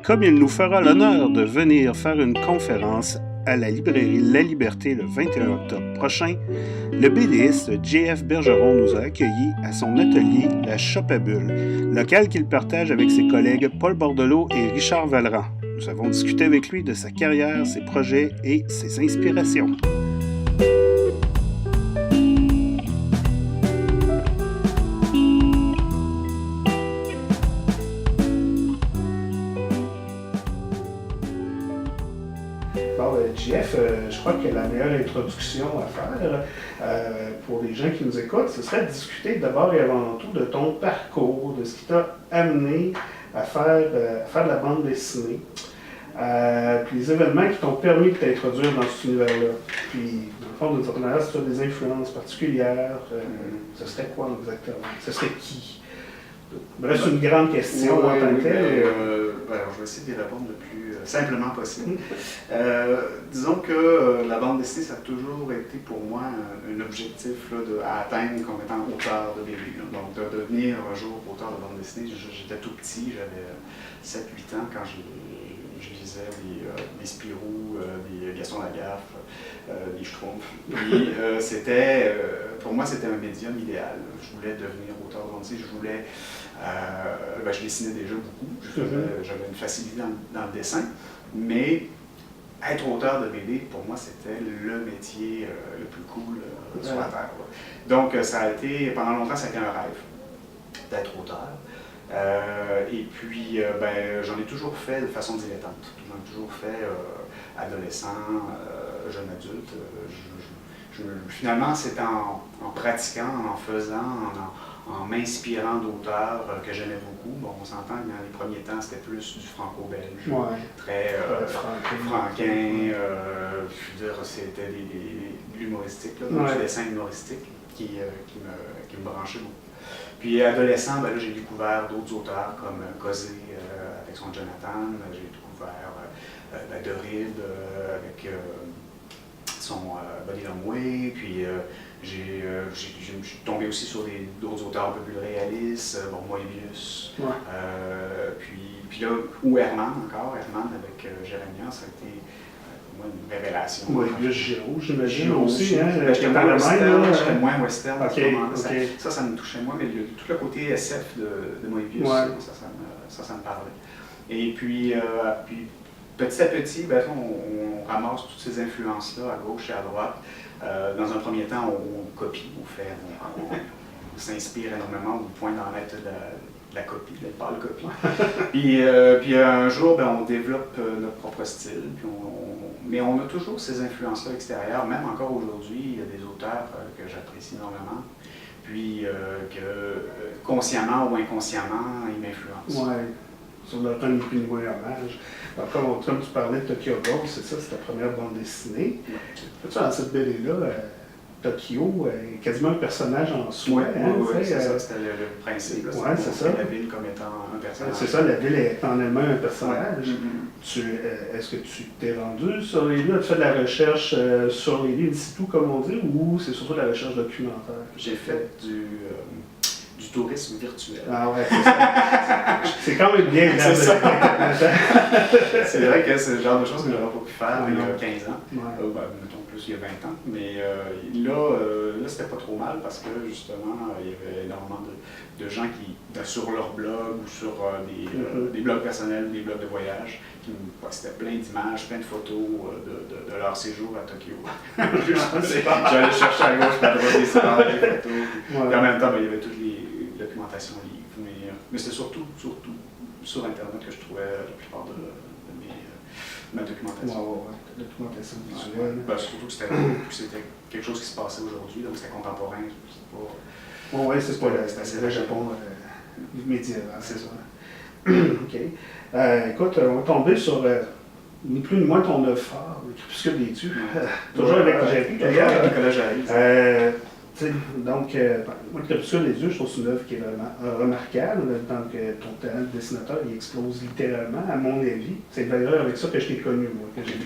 comme il nous fera l'honneur de venir faire une conférence à la librairie La Liberté le 21 octobre prochain, le BDiste J.F. Bergeron nous a accueillis à son atelier La Chope à Bulles, local qu'il partage avec ses collègues Paul Bordelot et Richard Vallerand. Nous avons discuté avec lui de sa carrière, ses projets et ses inspirations. Jeff, je crois que la meilleure introduction à faire pour les gens qui nous écoutent, ce serait de discuter d'abord et avant tout de ton parcours, de ce qui t'a amené à faire de la bande dessinée, puis les événements qui t'ont permis de t'introduire dans cet univers-là. Puis, dans le fond, d'une certaine manière, si tu as des influences particulières, ce serait quoi exactement? Ce serait qui? Bref, c'est une grande question en tant que telle. Alors, je vais essayer d'y répondre le plus simplement possible. Disons que la bande dessinée, ça a toujours été pour moi un objectif là, à atteindre comme étant auteur de BD. Donc, de devenir un jour auteur de bande dessinée. J'étais tout petit, j'avais 7-8 ans quand je lisais des Spirou, des Gaston Lagaffe, des Schtroumpfs. Puis, pour moi, c'était un médium idéal. Je voulais devenir auteur de bande dessinée, je dessinais déjà beaucoup, j'avais une facilité dans le dessin, mais être auteur de BD, pour moi, c'était le métier le plus cool sur la Terre. Donc, pendant longtemps, ça a été un rêve d'être auteur. Et puis, j'en ai toujours fait de façon dilettante. J'en ai toujours fait adolescent, jeune adulte. Finalement, c'est en pratiquant, en faisant, en m'inspirant d'auteurs que j'aimais beaucoup. Bon, on s'entend que dans les premiers temps, c'était plus du franco-belge, très franquin, c'était de l'humoristique, du dessin humoristique qui me branchait beaucoup. Puis adolescent, là, j'ai découvert d'autres auteurs comme Cosé avec son Jonathan, j'ai découvert Derrida avec son Body Long Way, puis je suis tombé aussi sur d'autres auteurs un peu plus réalistes, Moebius, puis là, ou Herman encore, Herman avec Jérémia, ça a été pour moi une révélation. Moebius, Giraud, j'imagine aussi, hein? J'étais moins western à ce moment-là. Ça me touchait moins, mais tout le côté SF de Moebius, ça me parlait. Et puis petit à petit, on ramasse toutes ces influences-là à gauche et à droite. Dans un premier temps, on copie, on s'inspire énormément au point d'en être de la copie, de la pâle copie. puis un jour, on développe notre propre style. Mais on a toujours ces influences-là extérieures. Même encore aujourd'hui, il y a des auteurs que j'apprécie énormément. Puis que consciemment ou inconsciemment, ils m'influencent. Ouais. Sur le temps plus loin hommage. Après, comme tu parlais de Tokyo Ghoul, c'est ça, c'est ta première bande dessinée. Tu dans cette BD-là, Tokyo est quasiment un personnage en soi. Oui, c'est ça, c'était le principe. C'est ça. La ville comme étant un personnage. C'est ça, la ville est en elle-même un personnage. Est-ce que tu t'es rendu sur les lieux, tu fais de la recherche sur les lieux in situ, comme on dit, ou c'est surtout de la recherche documentaire? J'ai fait du tourisme virtuel. Ah ouais, c'est ça. C'est quand même bien. C'est vrai que c'est le genre de choses que j'aurais pas pu faire il y a 15 ans. Mettons plus il y a 20 ans. Mais là c'était pas trop mal parce que justement, il y avait énormément de gens qui, sur leur blog ou sur des blogs personnels, des blogs de voyage, qui me postaient plein d'images, plein de photos de leur séjour à Tokyo. J'allais chercher à gauche, à droite des photos. Et en même temps, il y avait toutes les documentation livre, mais c'était surtout sur Internet que je trouvais la plupart de ma documentation. Documentation visuelle. Surtout que c'était quelque chose qui se passait aujourd'hui, donc c'était contemporain. C'est le Japon médiéval, c'est ça. OK. Écoute, on va tomber sur ni plus ni moins ton œuvre phare, le Crépuscule des Dieux. Toujours avec Nicolas Jarry. Donc, moi, le Crépuscule des Dieux, je trouve que c'est une œuvre qui est vraiment remarquable. Donc, ton talent de dessinateur, il explose littéralement, à mon avis. C'est d'ailleurs avec ça que je t'ai connu, moi, que j'ai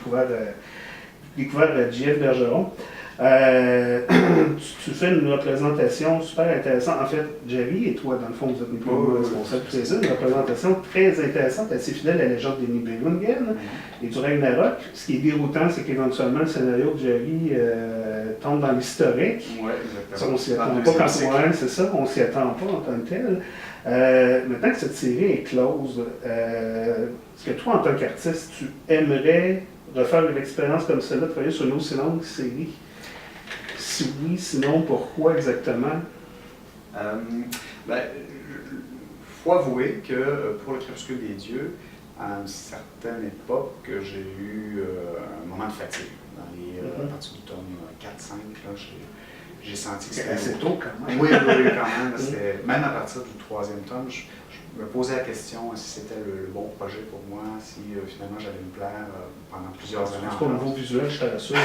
découvert J.F. Bergeron. Tu fais une représentation super intéressante. En fait, Jerry et toi, dans le fond, vous êtes une responsable une représentation très intéressante, assez fidèle à la légende des Nibelungen et du Ragnarok. Ce qui est déroutant, c'est qu'éventuellement, le scénario de Jerry tombe dans l'historique. Oui, exactement. On s'y attend pas quand c'est ça, on s'y attend pas en tant que tel. Maintenant que cette série est close, est-ce que toi, en tant qu'artiste, tu aimerais refaire une expérience comme celle-là, travailler sur une aussi longue série? Si oui, sinon, pourquoi exactement? Faut avouer que pour le Crépuscule des Dieux, à une certaine époque, j'ai eu un moment de fatigue. À partir du tome 4-5, j'ai senti que c'était assez tôt quand même. Oui, quand même. Même à partir du 3e tome, je me posais la question si c'était le bon projet pour moi, si finalement j'allais me plaire pendant plusieurs années. C'est pas au niveau visuel, je te rassure.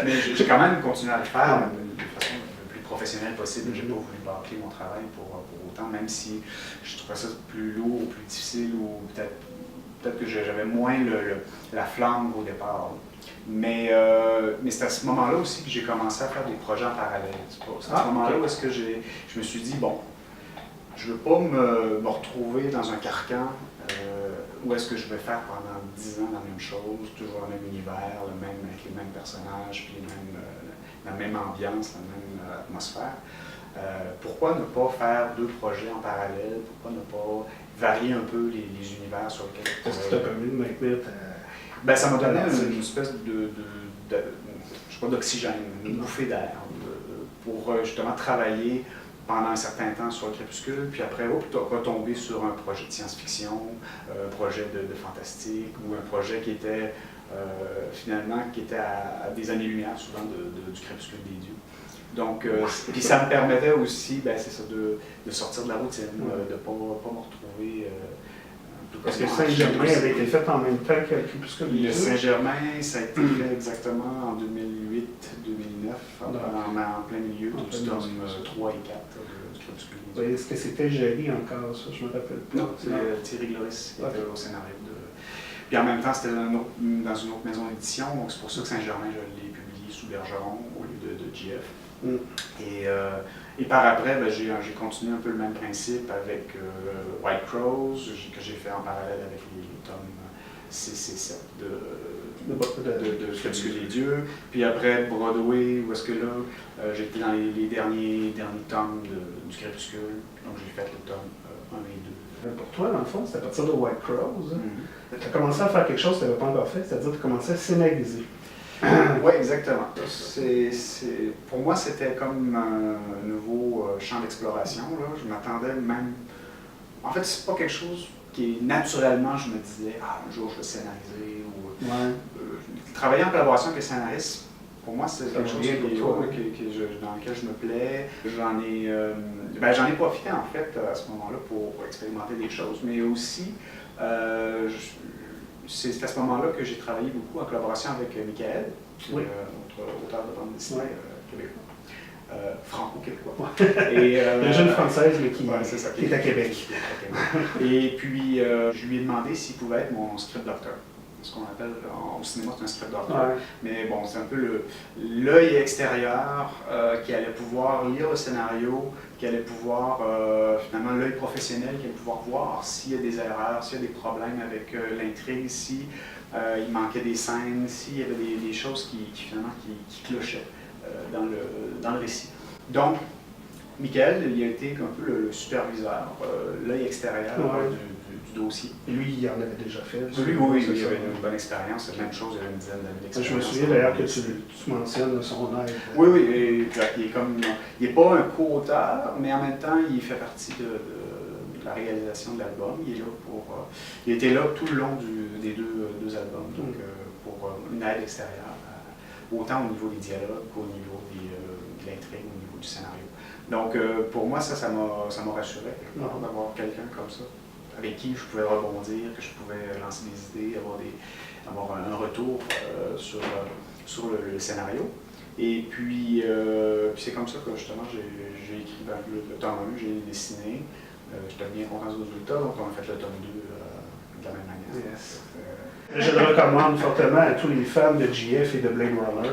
Mais j'ai quand même continué à le faire de façon le plus professionnelle possible. J'ai pas voulu bâcler mon travail pour autant, même si je trouvais ça plus lourd, plus difficile, ou peut-être que j'avais moins la flamme au départ. Mais c'est à ce moment-là aussi que j'ai commencé à faire des projets en parallèle. C'est à ce moment-là où est-ce que je me suis dit, bon, je ne veux pas me retrouver dans un carcan où est-ce que je vais faire pendant 10 ans la même chose, toujours le même univers, avec les mêmes personnages, puis la même ambiance, la même atmosphère. Pourquoi ne pas faire 2 projets en parallèle? Pourquoi ne pas varier un peu les univers sur lesquels... Qu'est-ce qui t'a permis de maintenir ça m'a donné une espèce d'oxygène, une bouffée d'air pour justement travailler pendant un certain temps sur le Crépuscule, puis après, retomber sur un projet de science-fiction, un projet de fantastique, ou un projet qui était finalement à des années-lumière souvent du Crépuscule des Dieux. Donc, puis ça me permettait aussi, c'est ça, de sortir de la routine, de ne pas me retrouver... Parce que Saint-Germain avait été fait en même temps que le Crépuscule des Dieux. Le Saint-Germain, ça a été fait exactement en 2008-2009, en plein milieu du tome 3 et 4 du Crépuscule des Dieux. Est-ce que c'était Jerry encore, ça? Je me rappelle pas. Non, c'est Thierry Gloris qui était au scénario. Puis en même temps, c'était dans une autre maison d'édition, donc c'est pour ça que Saint-Germain, je l'ai publié sous Bergeron au lieu de GF. Et par après, j'ai continué un peu le même principe avec White Crows, que j'ai fait en parallèle avec les tomes 6 et 7 de Crépuscule des Dieux. Puis après, Broadway, où est-ce que là, j'étais dans les derniers tomes du Crépuscule, donc j'ai fait le tome 1 et 2. Pour toi, dans le fond, c'est à partir de White Crows. Tu as commencé à faire quelque chose que tu n'avais pas encore fait, c'est-à-dire que tu as commencé à scénariser. Oui, exactement. Pour moi, c'était comme un nouveau champ d'exploration. Je m'attendais même... En fait, c'est pas quelque chose qui, naturellement, je me disais « Ah, un jour, je vais scénariser » ou... Travailler en collaboration avec les scénaristes, pour moi, c'est quelque chose dans lequel je me plais. J'en ai profité, en fait, à ce moment-là, pour expérimenter des choses, mais aussi... c'est à ce moment-là que j'ai travaillé beaucoup en collaboration avec Michael, notre auteur de bande dessinée québécois, franco-québécois. Une jeune française, mais qui est à Québec. Et puis, je lui ai demandé s'il pouvait être mon script doctor. Ce qu'on appelle au cinéma, c'est un script doctor. Mais bon, c'est un peu l'œil extérieur qui allait pouvoir lire le scénario, qui allait pouvoir, finalement, l'œil professionnel qui allait pouvoir voir s'il y a des erreurs, s'il y a des problèmes avec l'intrigue, si il manquait des scènes, s'il y avait des choses qui finalement, qui clochaient dans le récit. Donc, Michael, il a été un peu le superviseur, l'œil extérieur du dossier. Et lui, il en avait déjà fait. Oui, il avait une bonne expérience, c'est la même chose, il avait une dizaine d'années d'expérience. Je me souviens d'ailleurs que tu mentionnes son aide. Oui, il n'est pas un co-auteur, mais en même temps, il fait partie de la réalisation de l'album. Il était là tout le long des deux albums, donc pour une aide extérieure, autant au niveau des dialogues qu'au niveau de l'intrigue, au niveau du scénario. Donc pour moi, ça m'a rassuré d'avoir quelqu'un comme ça, avec qui je pouvais rebondir, que je pouvais lancer des idées, avoir un retour sur le scénario. Et puis, c'est comme ça que justement j'ai écrit le tome 1, j'ai dessiné. J'étais bien content du résultat, donc on a fait le tome 2 de la même manière. Yes. Je le recommande fortement à tous les fans de GF et de Blade Runner.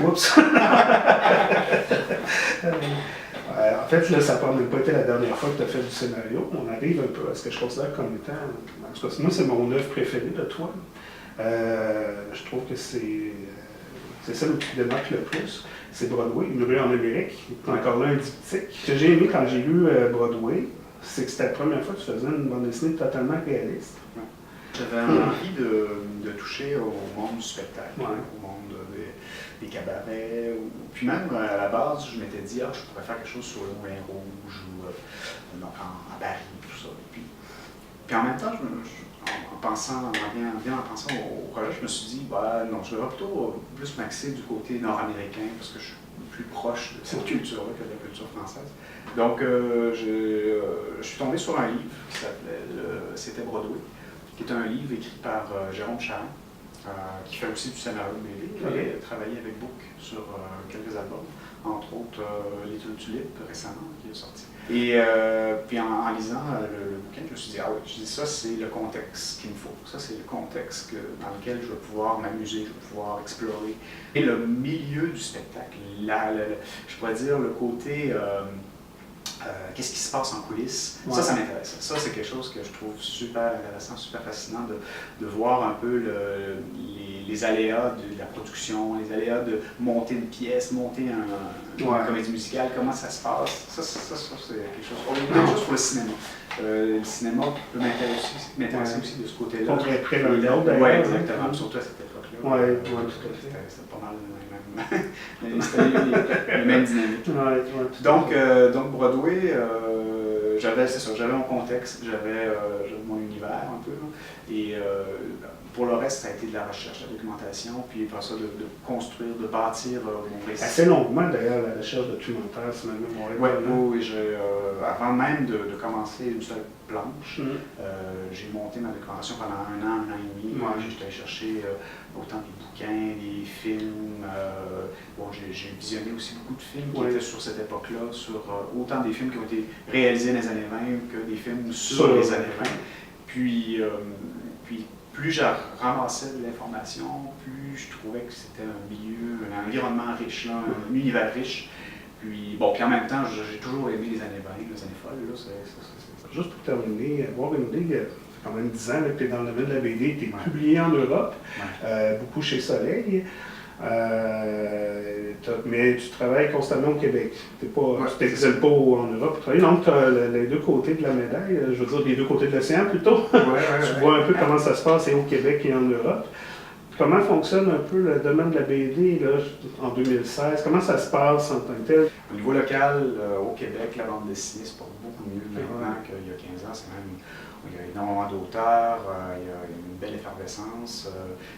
Oups! En fait, là, ça n'a même pas été la dernière fois que tu as fait du scénario. On arrive un peu à ce que je considère comme étant... En tout cas, moi, c'est mon œuvre préférée de toi. Je trouve que c'est celle où tu te démarques le plus. C'est Broadway, une rue en Amérique. Encore là, un diptyque. Ce que j'ai aimé quand j'ai lu Broadway, c'est que c'était la première fois que tu faisais une bande dessinée totalement réaliste. J'avais envie de toucher au monde du spectacle, au monde des cabarets. Puis même, à la base, je m'étais dit, je pourrais faire quelque chose sur le Moulin Rouge ou donc à Paris, tout ça. Puis en même temps, en pensant au projet, je me suis dit, non, je devrais plutôt plus m'axer du côté nord-américain parce que je suis plus proche de cette culture-là que de la culture française. Donc, je suis tombé sur un livre qui s'appelait C'était Broadway, qui est un livre écrit par Jérôme Charron, qui fait aussi du scénario de BD. Il a travaillé avec Book sur quelques albums, entre autres Les Tulipes récemment, qui est sorti. Et puis en lisant le bouquin, je me suis dit, ça c'est le contexte qu'il me faut. Ça c'est le contexte dans lequel je vais pouvoir m'amuser, je vais pouvoir explorer. Et le milieu du spectacle, je pourrais dire le côté... qu'est-ce qui se passe en coulisses, ça m'intéresse. Ça, c'est quelque chose que je trouve super intéressant, super fascinant de voir un peu les aléas de la production, les aléas de monter une pièce, monter une comédie musicale, comment ça se passe. Ça c'est quelque chose. Autre chose pour le cinéma. Le cinéma peut m'intéresser aussi de ce côté-là. Contre-près l'un l'autre, d'ailleurs. Oui, exactement, surtout à cette époque-là. Oui, tout à fait. C'était pas mal les mêmes dynamiques. Donc Broadway, j'avais mon contexte, j'avais mon univers un peu. Et pour le reste, ça a été de la recherche, de la documentation, puis après ça, de construire, de bâtir mon récit. Assez longuement, d'ailleurs, la recherche documentaire, c'est ma mémoire. Oui, avant même de commencer une seule planche, j'ai monté ma documentation pendant un an et demi. J'étais allé chercher autant des bouquins, des films. J'ai visionné aussi beaucoup de films qui étaient sur cette époque-là, sur autant des films qui ont été réalisés dans les années 20 que des films sur les années 20. Puis plus je ramassais de l'information, plus je trouvais que c'était un milieu, un environnement riche, un univers riche. Puis en même temps, j'ai toujours aimé les années 20, les années folles. Juste pour terminer, avoir une idée, ça fait quand même 10 ans que tu es dans le domaine de la BD, tu es publié en Europe, beaucoup chez Soleil. Mais tu travailles constamment au Québec. Tu t'exiles pas en Europe pour travailler. Donc, tu as les deux côtés de la médaille, je veux dire les deux côtés de l'océan plutôt. Tu vois un peu comment ça se passe et au Québec et en Europe. Comment fonctionne un peu le domaine de la BD là, en 2016? Comment ça se passe en tant que tel? Au niveau local, au Québec, la bande dessinée se porte beaucoup mieux maintenant qu'il y a 15 ans. Il y a énormément d'auteurs, il y a une belle effervescence.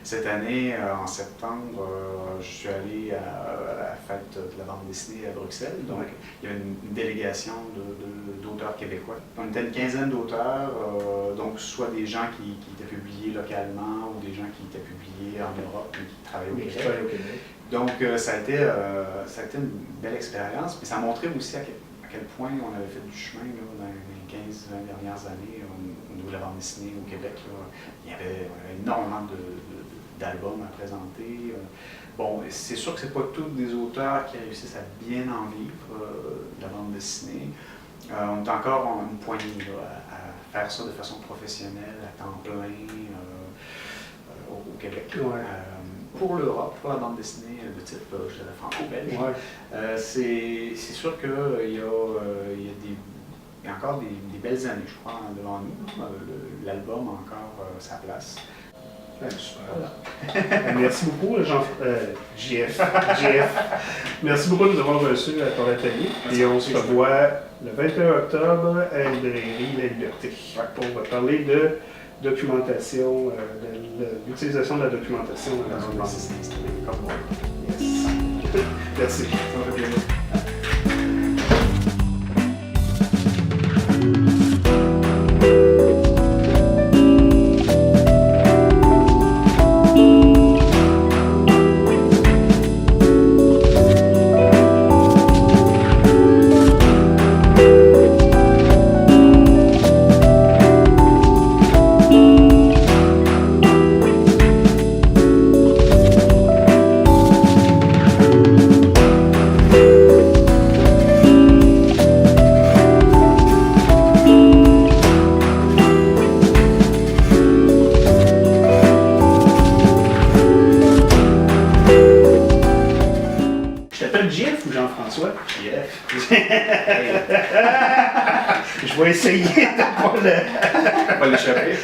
Cette année, en septembre, je suis allé à la fête de la bande dessinée à Bruxelles. Donc, il y avait une délégation d'auteurs québécois. On était une quinzaine d'auteurs, donc soit des gens qui étaient publiés localement ou des gens qui étaient publiés en Europe et qui travaillaient au Québec. Donc, ça a été une belle expérience, mais ça a montré aussi à quel point on avait fait du chemin là, dans les 15-20 dernières années au niveau de la bande dessinée au Québec. On avait énormément d'albums à présenter. C'est sûr que ce n'est pas tous des auteurs qui réussissent à bien en vivre de la bande dessinée. On est encore une poignée à faire ça de façon professionnelle, à temps plein au Québec. Pour l'Europe, pour la bande dessinée de type, je dirais, franco-belge, c'est sûr qu'il y a encore des belles années, je crois, devant nous. L'album a encore sa place. Super. Merci beaucoup, JF. Merci beaucoup de nous avoir reçus à ton atelier. Et on se revoit le 21 octobre à la librairie La Liberté pour parler de documentation, de l'utilisation de la documentation dans la bande dessinée. Comme moi. Merci. Ça m'a fait plaisir. t'appelles Jeff ou Jean-François? Jeff. Je vais essayer de pas le... On va l'échapper.